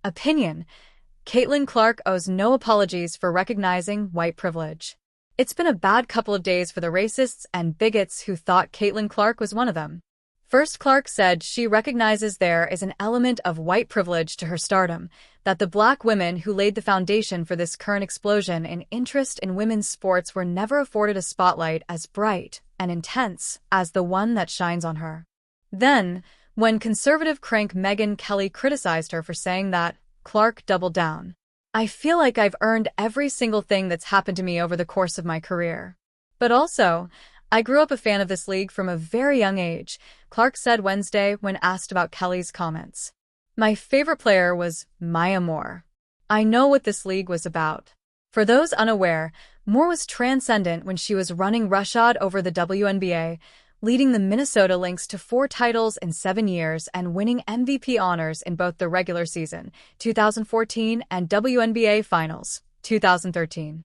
Opinion: Caitlin Clark owes no apologies for recognizing white privilege. It's been a bad couple of days for the racists and bigots who thought Caitlin Clark was one of them. First, Clark said she recognizes there is an element of white privilege to her stardom, that the black women who laid the foundation for this current explosion in interest in women's sports were never afforded a spotlight as bright and intense as the one that shines on her. Then, when conservative crank Megyn Kelly criticized her for saying that, Clark doubled down. "I feel like I've earned every single thing that's happened to me over the course of my career. But also, I grew up a fan of this league from a very young age," Clark said Wednesday when asked about Kelly's comments. "My favorite player was Maya Moore. I know what this league was about." For those unaware, Moore was transcendent when she was running roughshod over the WNBA, leading the Minnesota Lynx to 4 titles in 7 years and winning MVP honors in both the regular season, 2014, and WNBA Finals, 2013.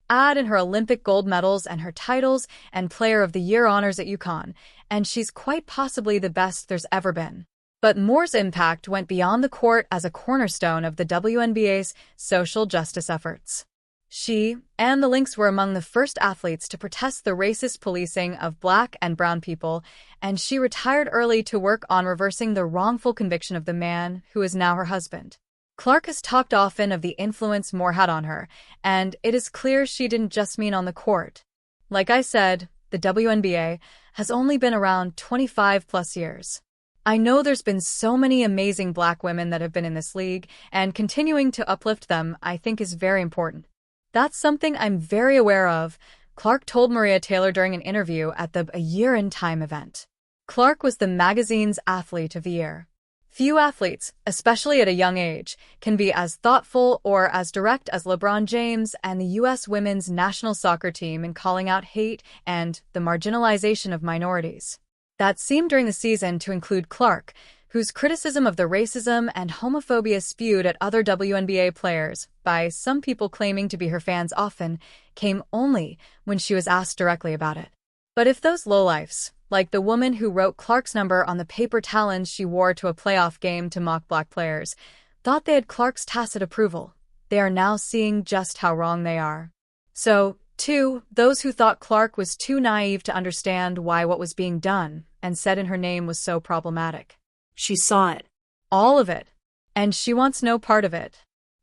Add in her Olympic gold medals and her titles and Player of the Year honors at UConn, and she's quite possibly the best there's ever been. But Moore's impact went beyond the court as a cornerstone of the WNBA's social justice efforts. She and the Lynx were among the first athletes to protest the racist policing of black and brown people, and she retired early to work on reversing the wrongful conviction of the man who is now her husband. Clark has talked often of the influence Moore had on her, and it is clear she didn't just mean on the court. Like I said, the WNBA has only been around 25+ years. I know there's been so many amazing black women that have been in this league, and continuing to uplift them I think is very important. That's something I'm very aware of, Clark told Maria Taylor during an interview at the A Year in Time event. Clark was the magazine's Athlete of the Year. Few athletes, especially at a young age, can be as thoughtful or as direct as LeBron James and the U.S. women's national soccer team in calling out hate and the marginalization of minorities. That seemed during the season to include Clark, whose criticism of the racism and homophobia spewed at other WNBA players, by some people claiming to be her fans often, came only when she was asked directly about it. But if those lowlifes, like the woman who wrote Clark's number on the paper talons she wore to a playoff game to mock black players, thought they had Clark's tacit approval, they are now seeing just how wrong they are. So, too, those who thought Clark was too naive to understand why what was being done and said in her name was so problematic. She saw it. All of it. And she wants no part of it.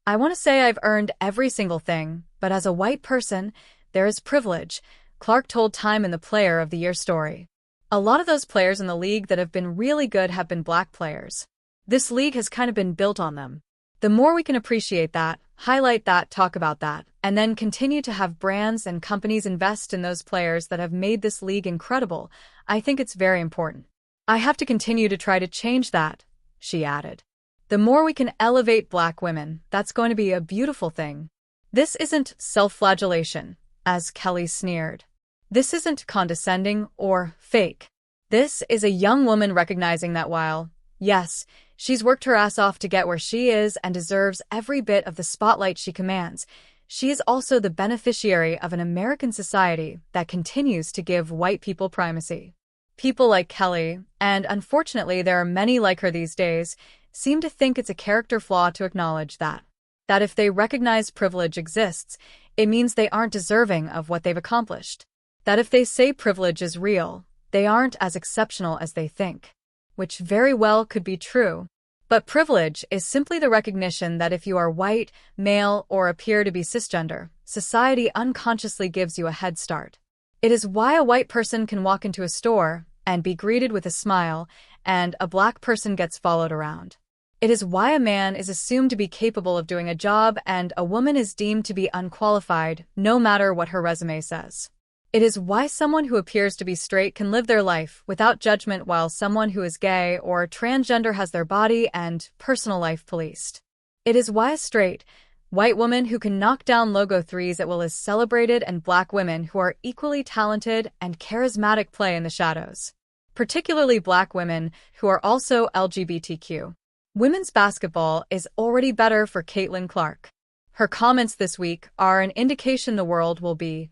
"I want to say I've earned every single thing, but as a white person, there is privilege," Clark told Time in the Player of the Year story. "A lot of those players in the league that have been really good have been black players. This league has kind of been built on them. The more we can appreciate that, highlight that, talk about that, and then continue to have brands and companies invest in those players that have made this league incredible, I think it's very important. I have to continue to try to change that," she added. "The more we can elevate black women, that's going to be a beautiful thing. This isn't self-flagellation," as Kelly sneered. "This isn't condescending or fake. This is a young woman recognizing that while, yes, she's worked her ass off to get where she is and deserves every bit of the spotlight she commands, she is also the beneficiary of an American society that continues to give white people primacy." People like Kelly, and unfortunately there are many like her these days, seem to think it's a character flaw to acknowledge that if they recognize privilege exists, it means they aren't deserving of what they've accomplished. That if they say privilege is real, they aren't as exceptional as they think. Which very well could be true. But privilege is simply the recognition that if you are white, male, or appear to be cisgender, society unconsciously gives you a head start. It is why a white person can walk into a store and be greeted with a smile, and a black person gets followed around. It is why a man is assumed to be capable of doing a job and a woman is deemed to be unqualified, no matter what her resume says. It is why someone who appears to be straight can live their life without judgment while someone who is gay or transgender has their body and personal life policed. It is why a straight, white woman who can knock down logo threes at will is celebrated and black women who are equally talented and charismatic play in the shadows. Particularly black women who are also LGBTQ. Women's basketball is already better for Caitlin Clark. Her comments this week are an indication the world will be,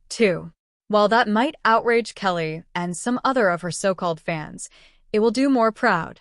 too. While that might outrage Kelly and some other of her so-called fans, it will do more proud.